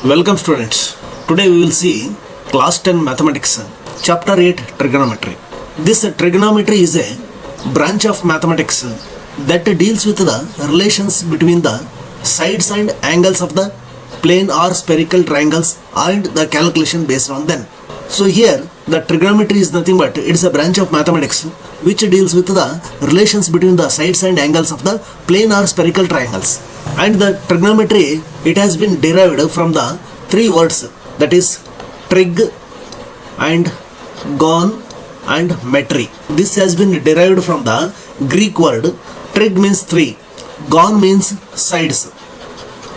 Welcome students. Today we will see class 10 mathematics chapter 8 trigonometry. This trigonometry is a branch of mathematics that deals with the relations between the sides and angles of the plane or spherical triangles and the calculation based on them. So here the trigonometry is nothing but it is a branch of mathematics which deals with the relations between the sides and angles of the plane or spherical triangles. And the trigonometry, it has been derived from the three words, that is trig and gon and metry. This has been derived from the Greek word. Trig means three, gon means sides,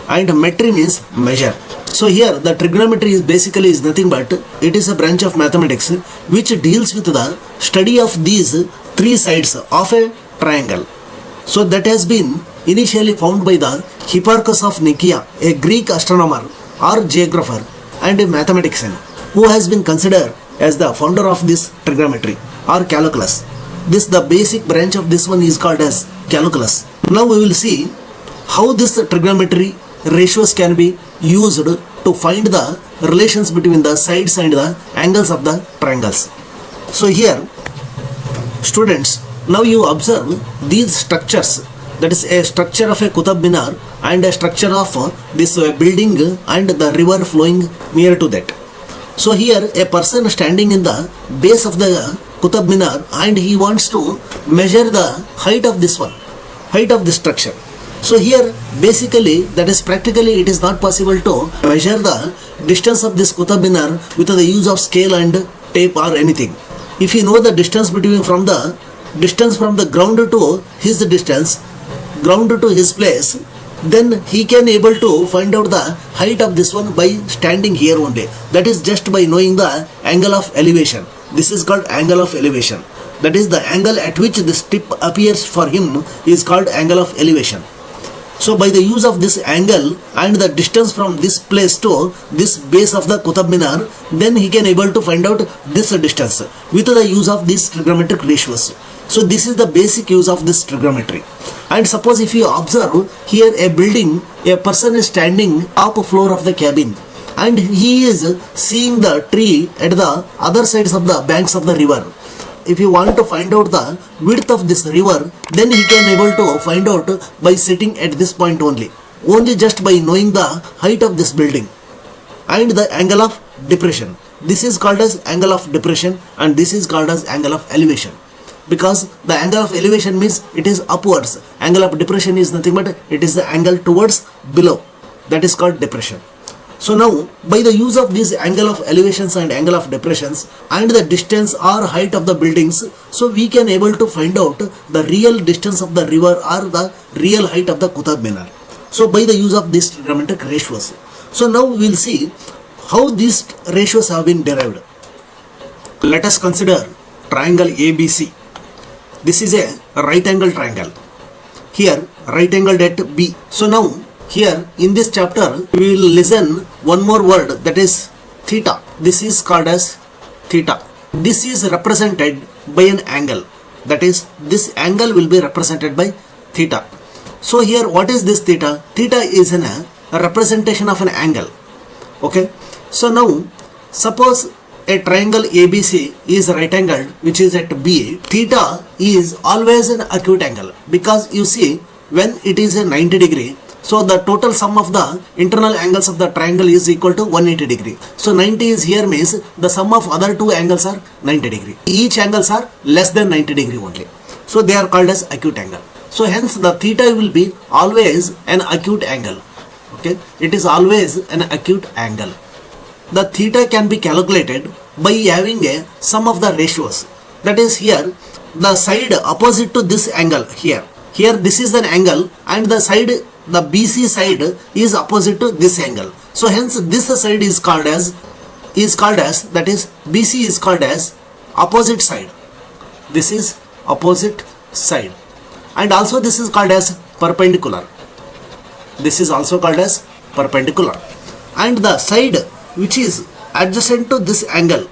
and metry means measure. So here the trigonometry is basically is nothing but it is a branch of mathematics which deals with the study of these three sides of a triangle. So that has been initially found by the Hipparchus of Nicaea, a Greek astronomer or geographer and a mathematician who has been considered as the founder of this trigonometry or calculus. This the basic branch of this one is called as calculus. Now we will see how this trigonometry ratios can be used to find the relations between the sides and the angles of the triangles. So here students, now you observe these structures, that is a structure of a Qutub Minar and a structure of this building and the river flowing near to that. So here a person standing in the base of the Qutub Minar and he wants to measure the height of this one, height of this structure. So here basically, that is practically it is not possible to measure the distance of this Qutub Minar with the use of scale and tape or anything. If you know the distance between from the ground to his distance, ground to his place, then he can able to find out the height of this one by standing here only. That is just by knowing the angle of elevation. This is called angle of elevation. That is the angle at which this tip appears for him is called angle of elevation. So by the use of this angle and the distance from this place to this base of the Qutub Minar, then he can able to find out this distance with the use of these trigonometric ratios. So this is the basic use of this trigonometry. And suppose if you observe here a building, a person is standing top floor of the cabin and he is seeing the tree at the other sides of the banks of the river. If you want to find out the width of this river, then he can able to find out by sitting at this point only just by knowing the height of this building and the angle of depression. This is called as angle of depression and this is called as angle of elevation, because the angle of elevation means it is upwards, angle of depression is nothing but it is the angle towards below, that is called depression. So now by the use of this angle of elevations and angle of depressions and the distance or height of the buildings, so we can able to find out the real distance of the river or the real height of the Qutub Minar. So by the use of these trigonometric ratios. So now we will see how these ratios have been derived. Let us consider triangle ABC. This is a right angle triangle. Here right angled at B. So now here in this chapter we will listen one more word, that is theta. This is called as theta. This is represented by an angle, that is this angle will be represented by theta. So here what is this theta? Theta is a representation of an angle. Okay. So now suppose a triangle ABC is right angled which is at B. Theta is always an acute angle, because you see when it is a 90 degree, so the total sum of the internal angles of the triangle is equal to 180 degree. So 90 is here means the sum of other two angles are 90 degree. Each angles are less than 90 degree only. So they are called as acute angle. So hence the theta will be always an acute angle. Okay, it is always an acute angle. The theta can be calculated by having a sum of the ratios. That is here the side opposite to this angle here. Here this is an angle and the side, the BC side is opposite to this angle. So hence this side is called as that is BC is called as opposite side. This is opposite side. And also this is called as perpendicular. This is also called as perpendicular. And the side which is adjacent to this angle,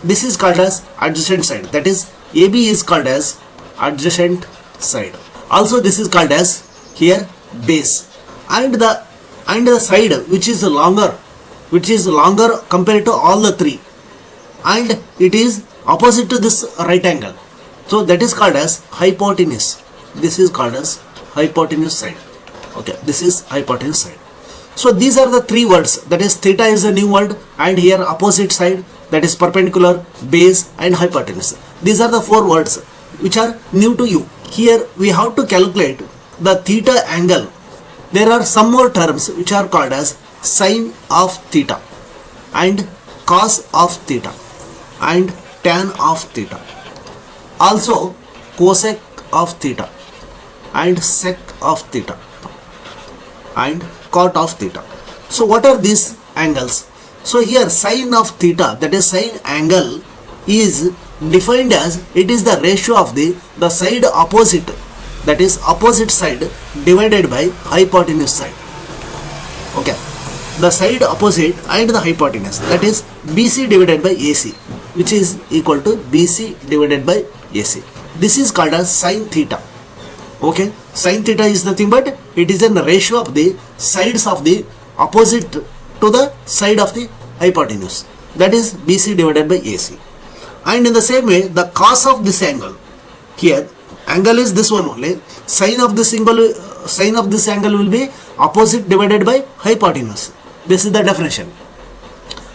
this is called as adjacent side. That is AB is called as adjacent side. Also this is called as here base. And the side which is longer which is longer compared to all the three, and it is opposite to this right angle. So that is called as hypotenuse. This is called as hypotenuse side. Okay, this is hypotenuse side. So these are the three words, that is theta is a new word, and here opposite side, that is perpendicular, base and hypotenuse. These are the four words which are new to you. Here we have to calculate the theta angle. There are some more terms which are called as sine of theta and cos of theta and tan of theta. Also cosec of theta and sec of theta and cot of theta. So what are these angles? So here sine of theta, that is sine angle, is defined as it is the ratio of the side opposite, that is opposite side divided by hypotenuse side. Okay, the side opposite and the hypotenuse, that is BC divided by AC, which is equal to BC divided by AC. This is called as sine theta. Okay, sine theta is nothing but it is a ratio of the sides of the opposite to the side of the hypotenuse, that is BC divided by AC. And in the same way, the cos of this angle, here angle is this one only, sine of this angle will be opposite divided by hypotenuse. This is the definition.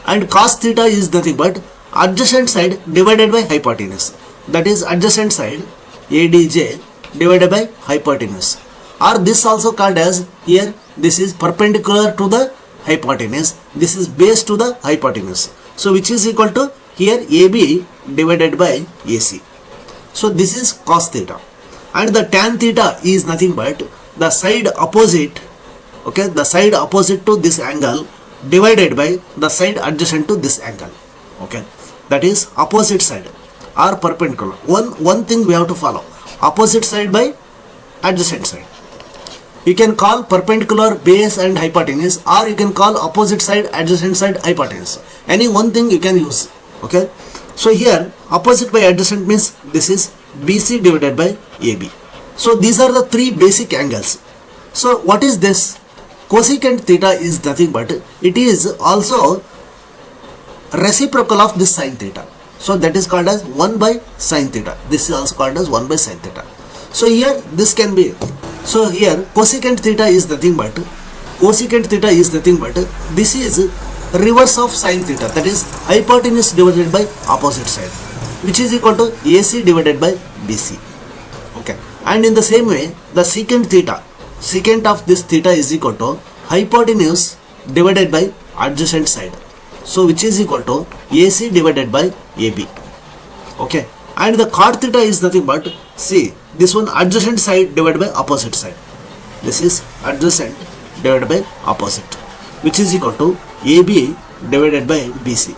And cos theta is nothing but adjacent side divided by hypotenuse, that is adjacent side ADJ divided by hypotenuse, or this also called as, here this is perpendicular to the hypotenuse, this is base to the hypotenuse, so which is equal to here AB divided by AC. So this is cos theta. And the tan theta is nothing but the side opposite, okay, the side opposite to this angle divided by the side adjacent to this angle. Okay, that is opposite side or perpendicular. One thing we have to follow, opposite side by adjacent side. You can call perpendicular base and hypotenuse, or you can call opposite side adjacent side hypotenuse. Any one thing you can use. Okay, so here opposite by adjacent means this is BC divided by AB. So these are the three basic angles. So what is this? Cosecant theta is nothing but it is also reciprocal of this sine theta. So that is called as 1 by sine theta. This is also called as 1 by sine theta. So here this can be, so here cosecant theta is nothing but this is reverse of sine theta, that is hypotenuse divided by opposite side, which is equal to AC divided by BC. Okay, and in the same way the secant theta, secant of this theta is equal to hypotenuse divided by adjacent side, so which is equal to AC divided by AB. Okay, and the cot theta is nothing but, see this one, adjacent side divided by opposite side, this is adjacent divided by opposite, which is equal to AB divided by BC.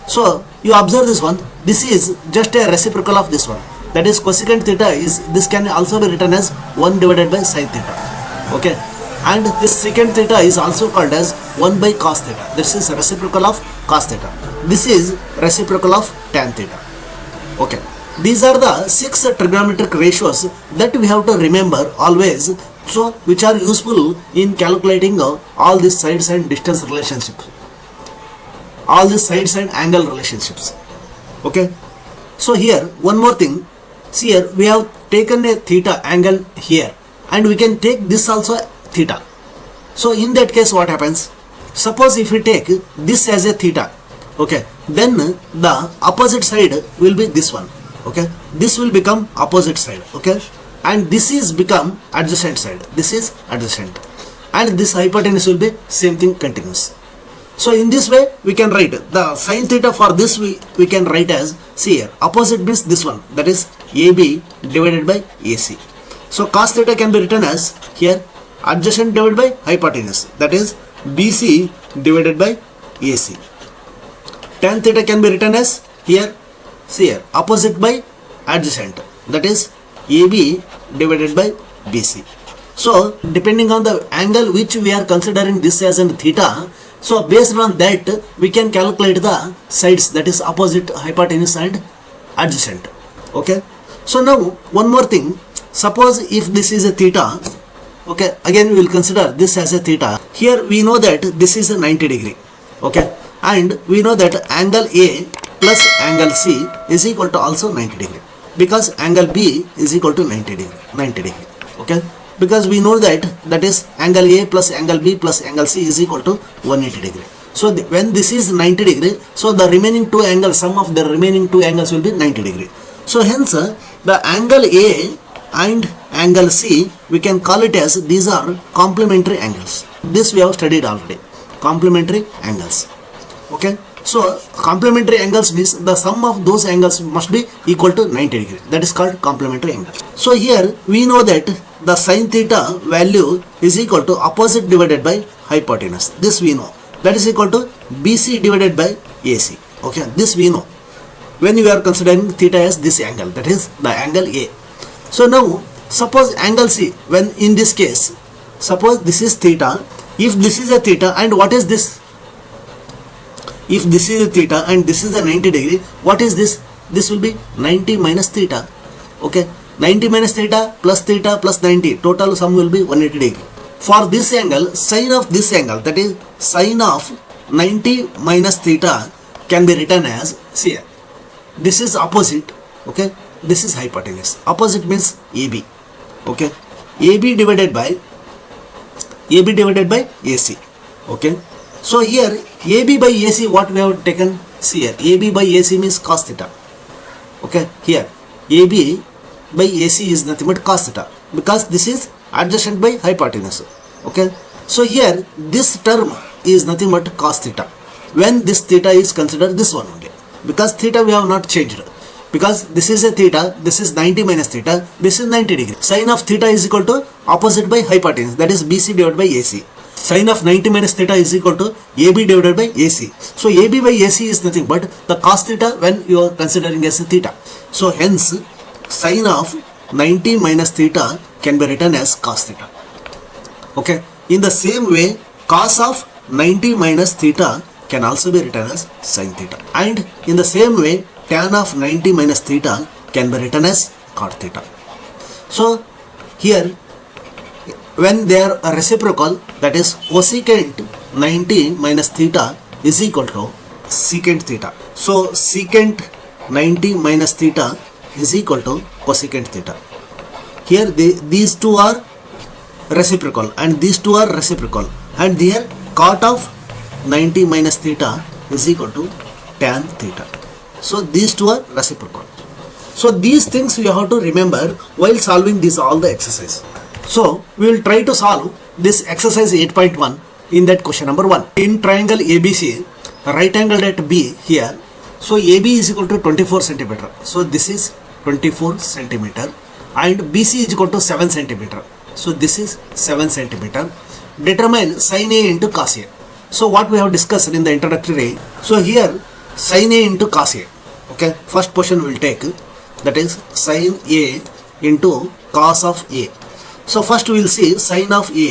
So you observe this one, this is just a reciprocal of this one, that is cosecant theta is, this can also be written as 1 divided by sine theta. Okay, and this secant theta is also called as 1 by cos theta. This is reciprocal of cos theta. This is reciprocal of tan theta. Okay, these are the 6 trigonometric ratios that we have to remember always, so which are useful in calculating all these sides and distance relationships, all these sides and angle relationships. Okay, so here one more thing, see here we have taken a theta angle here, and we can take this also theta. So in that case what happens, suppose if we take this as a theta, okay, then the opposite side will be this one. Okay, this will become opposite side. Okay, and this is become adjacent side, this is adjacent, and this hypotenuse will be same thing, continuous. So in this way we can write the sine theta for this, we can write as, see here opposite means this one, that is AB divided by AC. So cos theta can be written as here adjacent divided by hypotenuse, that is BC divided by AC. Tan theta can be written as here, see here opposite by adjacent, that is AB divided by BC. So depending on the angle which we are considering this as in theta, so based on that we can calculate the sides, that is opposite, hypotenuse and adjacent. Okay, so now one more thing, suppose if this is a theta, okay, again we will consider this as a theta. Here we know that this is a 90 degree. Okay, and we know that angle A plus angle C is equal to also 90 degree, because angle B is equal to 90 degree. Okay, because we know that is angle A plus angle B plus angle C is equal to 180 degree. So when this is 90 degree, so the remaining two angles, sum of the remaining two angles will be 90 degree. So hence the angle A and angle C, we can call it as these are complementary angles. This we have studied already, complementary angles. Okay, so complementary angles means the sum of those angles must be equal to 90 degree. That is called complementary angles. So here we know that the sin theta value is equal to opposite divided by hypotenuse. This we know. That is equal to BC divided by AC. Okay, this we know when you are considering theta as this angle, that is the angle A. So now suppose angle C, when in this case, suppose this is theta. If this is a theta, and what is this? If this is a theta and this is a 90 degree, what is this? This will be 90 minus theta. Okay, 90 minus theta plus 90, total sum will be 180 degree. For this angle, sine of this angle, that is sine of 90 minus theta, can be written as, see here, this is opposite. Okay, this is hypotenuse. Opposite means AB. Okay, AB divided by AC. Okay, so here AB by AC, what we have taken? See here, AB by AC means cos theta. Okay, here AB by AC is nothing but cos theta, because this is adjacent by hypotenuse. Okay, so here this term is nothing but cos theta, when this theta is considered this one only, because theta we have not changed, because this is a theta, this is 90 minus theta, this is 90 degree. Sine of theta is equal to opposite by hypotenuse, that is BC divided by AC. Sine of 90 minus theta is equal to AB divided by AC. So AB by AC is nothing but the cos theta when you are considering as a theta. So hence sine of 90 minus theta can be written as cos theta. Okay, in the same way cos of 90 minus theta can also be written as sin theta, and in the same way tan of 90 minus theta can be written as cot theta. So here when they are reciprocal, that is cosecant 90 minus theta is equal to secant theta. So secant 90 minus theta is equal to cosecant theta. Here these two are reciprocal and these two are reciprocal, and here cot of 90 minus theta is equal to tan theta. So these two are reciprocal. So these things you have to remember while solving this all the exercise. So we will try to solve this exercise 8.1 in that question number 1. In triangle ABC, right angled at B here. So AB is equal to 24 centimeter. So this is 24 centimeter, and BC is equal to 7 centimeter. So this is 7 centimeter. Determine sin A into cos A. So what we have discussed in the introductory. So here sin A into cos A. Okay, first portion we will take, that is sin A into cos of A. So first we will see sin of A,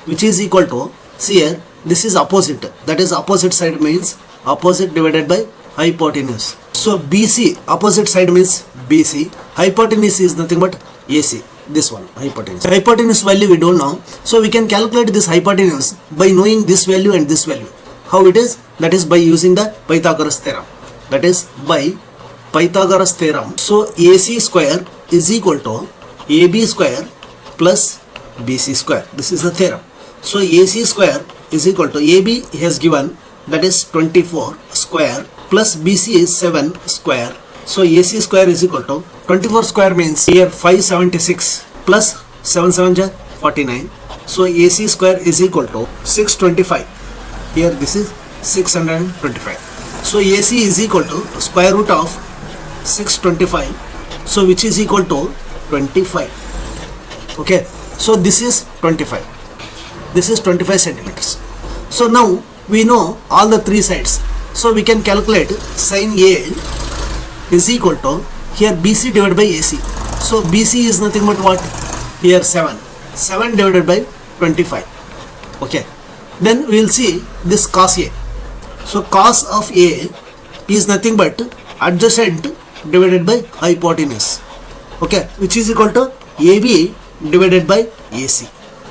which is equal to, see here, this is opposite, that is opposite side means opposite divided by hypotenuse. So BC, opposite side means BC, hypotenuse is nothing but AC, this one, hypotenuse. Hypotenuse value we don't know, so we can calculate this hypotenuse by knowing this value and this value. How it is? That is by using the Pythagoras theorem. That is by Pythagoras theorem. So AC square is equal to AB square plus BC square. This is the theorem. So AC square is equal to AB has given, that is 24 square, plus BC is 7 square. So AC square is equal to 24 square means here 576 plus 7 7 ja 49. So AC square is equal to 625. Here this is 625. So AC is equal to square root of 625. So which is equal to 25. Okay, so this is 25. This is 25 centimeters. So now we know all the three sides. So we can calculate sin A is equal to here BC divided by AC. So BC is nothing but what? Here 7. 7 divided by 25. Okay. Then we will see this cos A. So cos of A is nothing but adjacent divided by hypotenuse. Okay, which is equal to AB divided by AC.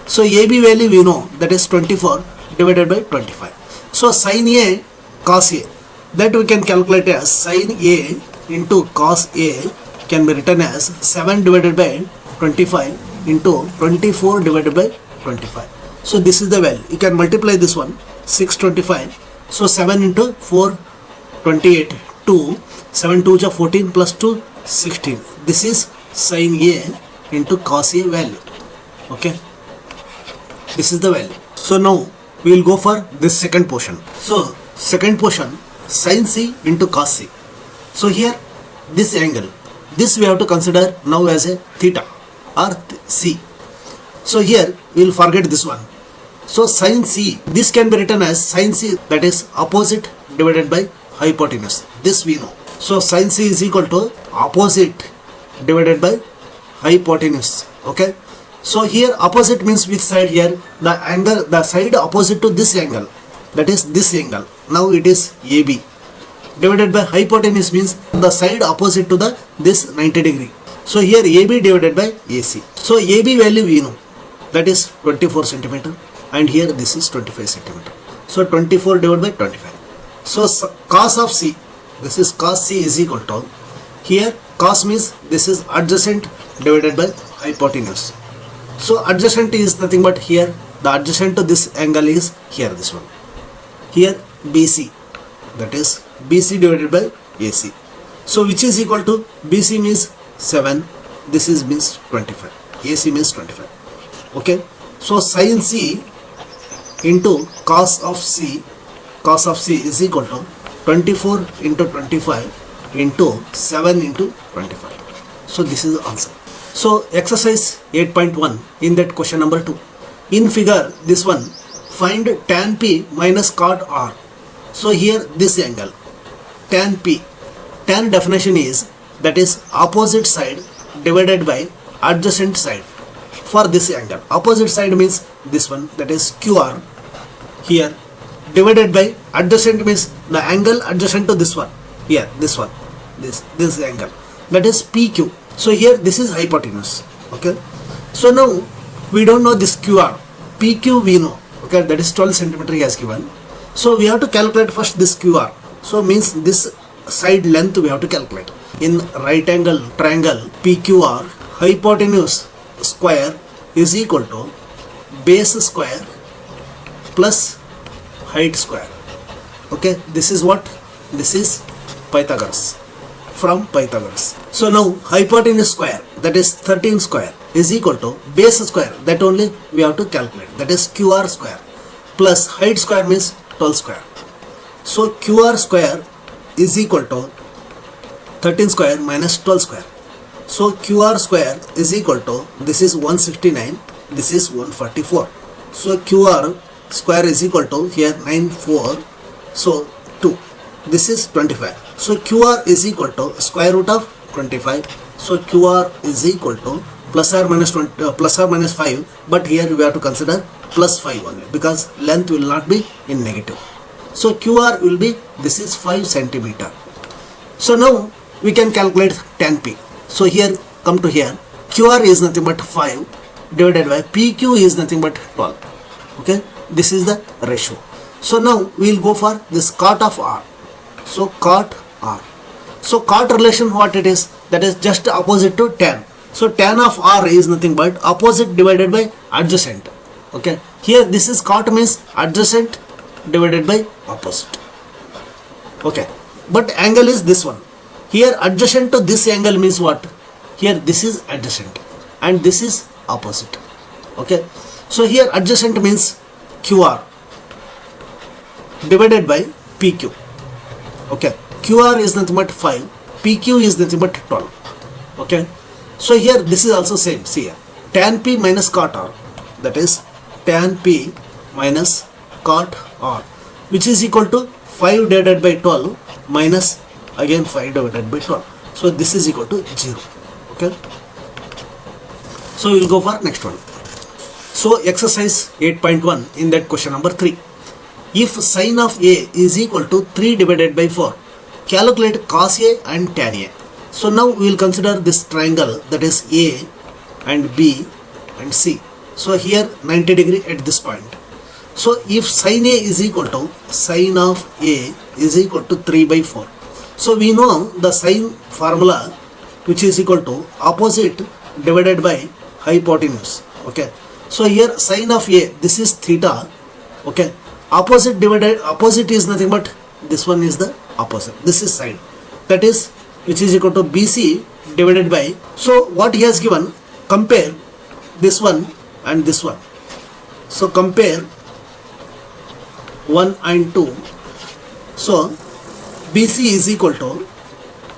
So AB value we know, that is 24 divided by 25. So sin A cos A, that we can calculate as sin A into cos A can be written as 7 divided by 25 into 24 divided by 25. So this is the value. You can multiply this one, 625. So 7 into 4, 28, 2, 7 2 is 14 plus 2, 16. This is sin A into cos A value. Okay. This is the value. So now we will go for this second portion. So second portion, sin C into cos C. So here this angle, this we have to consider now as a theta or C. So here we will forget this one. So sin C, this can be written as sin C, that is opposite divided by hypotenuse. This we know. So sin C is equal to opposite divided by hypotenuse. Okay. So here opposite means which side? Here the angle, the side opposite to this angle, that is this angle. Now it is AB. Divided by hypotenuse means the side opposite to the this 90 degree. So here AB divided by AC. So AB value we know, that is 24 centimeter, and here this is 25 centimeter. So 24 divided by 25. So cos of C, this is cos C is equal to, here cos means this is adjacent divided by hypotenuse. So adjacent is nothing but here the adjacent to this angle is here, this one. Here BC, that is BC divided by AC. So which is equal to, BC means 7, this is means 25, AC means 25. Okay. So sin C into cos of C is equal to 24 into 25 into 7 into 25. So this is the answer. So exercise 8.1 in that question number 2. In figure this one, find tan P minus cot R. So here this angle, tan P, tan definition is, that is opposite side divided by adjacent side for this angle. Opposite side means this one, that is QR here, divided by adjacent means the angle adjacent to this one, here this one, this angle, that is PQ. So here this is hypotenuse. Okay. So now we don't know this QR. PQ we know. Okay, that is 12 centimeter he has given. So we have to calculate first this QR. So means this side length we have to calculate. In right angle triangle PQR, hypotenuse square is equal to base square plus height square. Okay, this is what? This is Pythagoras, from Pythagoras. So now hypotenuse square, that is 13 square, is equal to base square, that only we have to calculate, that is QR square, plus height square means 12 square. So QR square is equal to 13 square minus 12 square. So QR square is equal to, this is 169, this is 144. So QR square is equal to, here 94, so 2. This is 25. So QR is equal to square root of 25. So QR is equal to plus or minus 20, plus or minus 5, but here we have to consider plus 5 only, because length will not be in negative. So QR will be, this is 5 centimeter. So now we can calculate tan P. So here come to here, QR is nothing but 5 divided by PQ is nothing but 12. Okay, this is the ratio. So now we will go for this cot of R. So cot R. So cot relation what it is? That is just opposite to tan. So tan of R is nothing but opposite divided by adjacent. Okay. Here this is cot means adjacent divided by opposite. Okay. But angle is this one. Here adjacent to this angle means what? Here this is adjacent and this is opposite. Okay. So here adjacent means QR divided by PQ. Okay. QR is nothing but 5. PQ is nothing but 12. Okay. So here this is also same. See here. Tan P minus cot R. That is tan P minus cot R, which is equal to 5 divided by 12 minus again 5 divided by 12. So this is equal to 0. Okay. So we will go for next one. So exercise 8.1 in that question number 3. If sin of A is equal to 3 divided by 4, calculate cos A and tan A. So now we will consider this triangle, that is A and B and C. So here 90 degree at this point. So if sin A is equal to sin of A is equal to 3 by 4. So we know the sine formula, which is equal to opposite divided by hypotenuse. Okay. So here sin of A, this is theta. Okay. Opposite is nothing but this one is the opposite. This is sine. That is, which is equal to BC divided by. So what he has given, compare this one and this one. So compare 1 and 2. So BC is equal to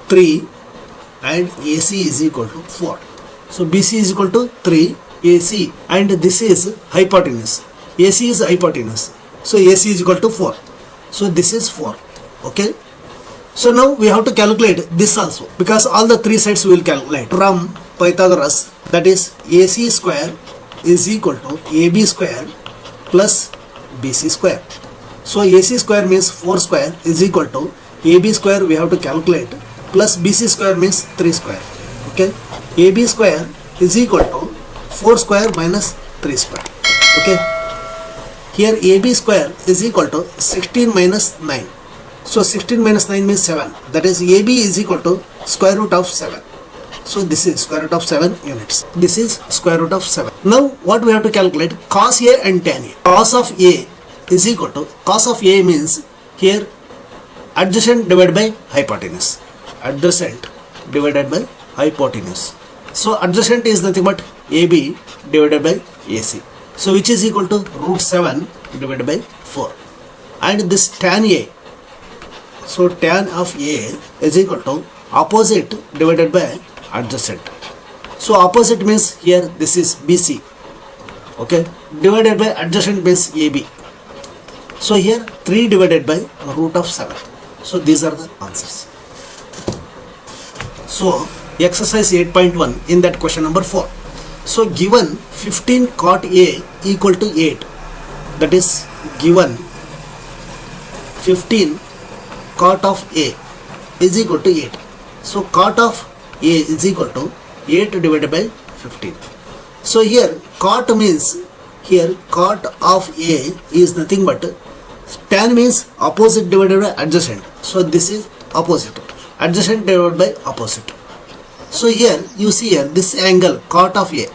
3 and AC is equal to 4. So BC is equal to 3 AC and this is hypotenuse. AC is hypotenuse. So AC is equal to 4. So this is 4. Okay. So now we have to calculate this also, because all the three sides we will calculate from Pythagoras. That is AC square is equal to AB square plus BC square. So AC square means 4 square is equal to AB square we have to calculate plus BC square means 3 square. Okay. AB square is equal to 4 square minus 3 square. Okay. Here AB square is equal to 16 minus 9. So 16 minus 9 means 7. That is AB is equal to square root of 7. So this is square root of 7 units. This is square root of 7. Now what we have to calculate? Cos A and tan A. Cos of A is equal to, cos of A means here adjacent divided by hypotenuse. Adjacent divided by hypotenuse. So adjacent is nothing but AB divided by AC. So which is equal to root 7 divided by 4. And this tan A. So tan of A is equal to opposite divided by adjacent. So opposite means here this is BC. Okay. Divided by adjacent means AB. So here 3 divided by root of 7. So these are the answers. So exercise 8.1 in that question number 4. So given 15 cot A equal to 8. That is given 15 cot of A is equal to 8. So cot of A is equal to 8 divided by 15. So here cot means, here cot of A is nothing but tan means opposite divided by adjacent. So this is opposite. Adjacent divided by opposite. So here you see here this angle cot of A.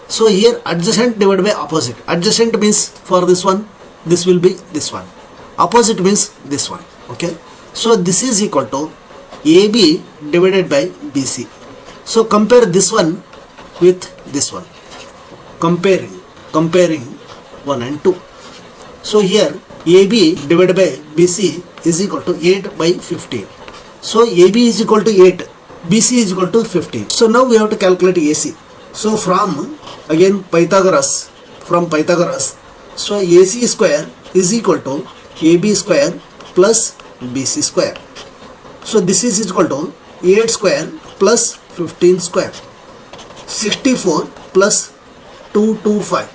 So here adjacent divided by opposite. Adjacent means for this one, this will be this one. Opposite means this one. Okay. So this is equal to AB divided by BC. So compare this one with this one. Comparing 1 and 2. So here AB divided by BC is equal to 8 by 15. So AB is equal to 8. BC is equal to 15. So now we have to calculate AC. So from again Pythagoras, so AC square is equal to AB square plus BC square. So this is equal to 8 square plus 15 square. 64 plus 225.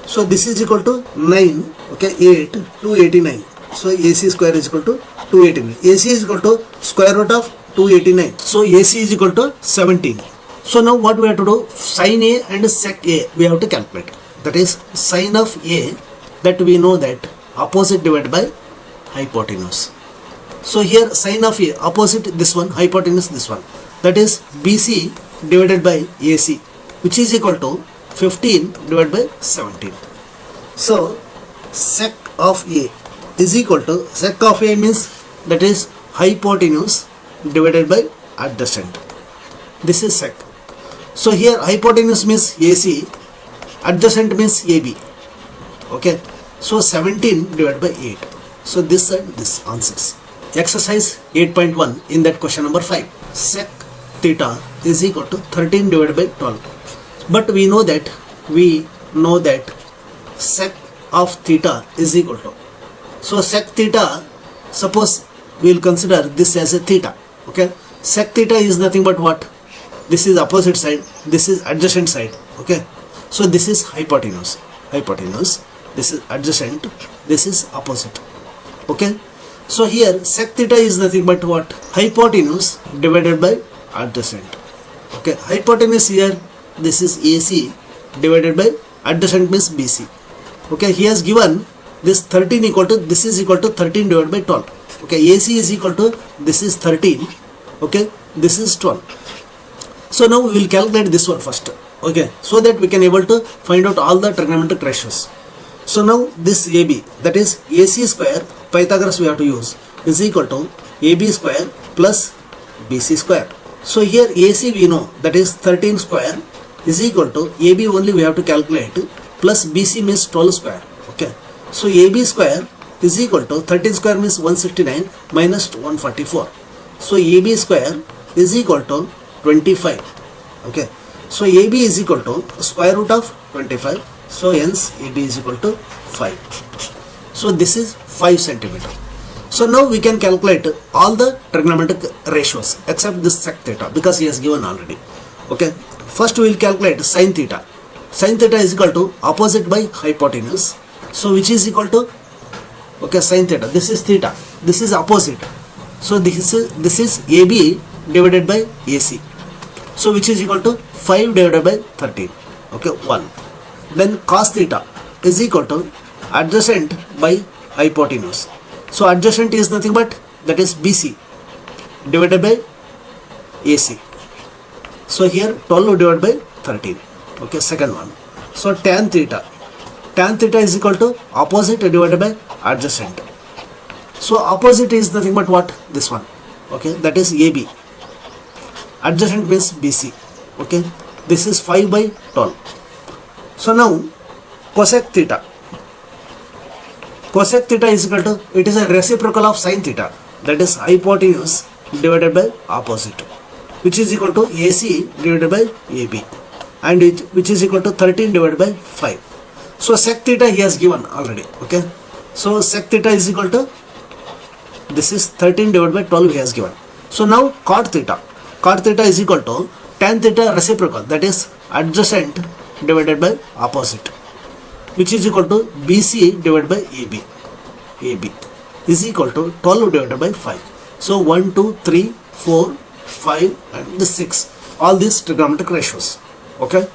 So this is equal to 9. Okay, 8, 289. So AC square is equal to 289. AC is equal to square root of 289. So AC is equal to 17. So now what we have to do? Sin A and sec A we have to calculate. That is sin of A, that we know that opposite divided by hypotenuse. So here sin of A, opposite this one, hypotenuse this one. That is BC divided by AC, which is equal to 15 divided by 17. So sec of A is equal to, sec of A means that is hypotenuse divided by adjacent. This is sec. So here hypotenuse means AC, adjacent means AB. Okay. So 17 divided by 8. So this and this answers. Exercise 8.1 in that question number 5. Sec theta is equal to 13 divided by 12. But we know that sec of theta is equal to. So sec theta, suppose we will consider this as a theta. Okay. Sec theta is nothing but what? This is opposite side, this is adjacent side. Okay. So this is hypotenuse. This is adjacent, this is opposite. Okay. So here sec theta is nothing but what? Hypotenuse divided by adjacent. Okay. Hypotenuse here, this is AC divided by adjacent means BC. Okay, he has given this 13 equal to, this is equal to 13 divided by 12. Okay, AC is equal to, this is 13. Okay, this is 12. So now we will calculate this one first. Okay, so that we can able to find out all the trigonometric ratios. So now this AB, that is AC square, Pythagoras we have to use, is equal to AB square plus BC square. So here AC we know, that is 13 square is equal to AB only we have to calculate, plus BC means 12 square. Okay, so AB square is equal to 13 square means 169 minus 144. So AB square is equal to 25. Okay, so AB is equal to square root of 25. So hence AB is equal to 5. So this is 5 centimeter. So now we can calculate all the trigonometric ratios except this sec theta because he has given already. Okay, first we will calculate sin theta. Sin theta is equal to opposite by hypotenuse. So which is equal to, okay, sin theta, this is theta, this is opposite. So this is AB divided by AC. So which is equal to 5 divided by 13. Okay, 1. Then cos theta is equal to adjacent by hypotenuse. So adjacent is nothing but, that is BC divided by AC. So here 12 divided by 13. Okay, second one. So tan theta. Tan theta is equal to opposite divided by adjacent. So opposite is nothing but what? This one. Okay, that is AB. Adjacent means BC. Okay, this is 5 by 12. So now cosec theta. Cosec theta is equal to, it is a reciprocal of sin theta, that is hypotenuse divided by opposite, which is equal to AC divided by AB, and which is equal to 13 divided by 5. So sec theta he has given already. Okay, so sec theta is equal to, this is 13 divided by 12 he has given. So now cot theta. Cot theta is equal to tan theta reciprocal, that is adjacent divided by opposite, which is equal to BC divided by AB. AB is equal to 12 divided by 5. So 1, 2, 3, 4, 5 and the 6. All these trigonometric ratios. Okay.